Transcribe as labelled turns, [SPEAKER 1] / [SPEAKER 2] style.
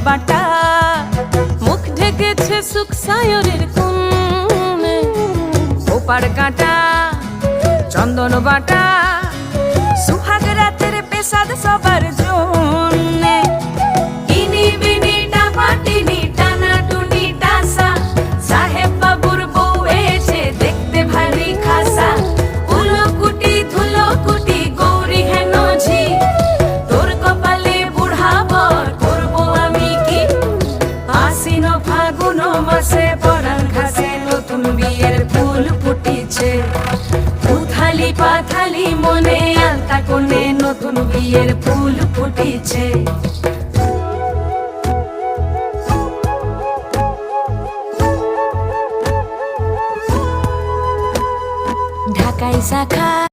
[SPEAKER 1] বাটা, মুখ ঢেকেছে সুখ সায়রের কোণে। ওপার কাটা চন্দন বাটা, সুহাগ রাতের পেশাদ সবার জন্যে। ইনি বিনি টাপাটিনি টানা টুনি টাসা, সাহেব বাবুর বউ এসে দেখতে ভারী খাসা। উলকুটি ধুলকুটি গৌরী হেন ঝি, তোর কপালে বুড়া বর করবো আমি কি। আশ্বিন ফাগুন মাসে পরাণ ঘাসে নতুন বিয়ের ফুল ফুটিছে। উথালি পাথালি মনে আলতা কোণে নতুন বিয়ের ফুল ফুটিছে। ঢাকাই শাখা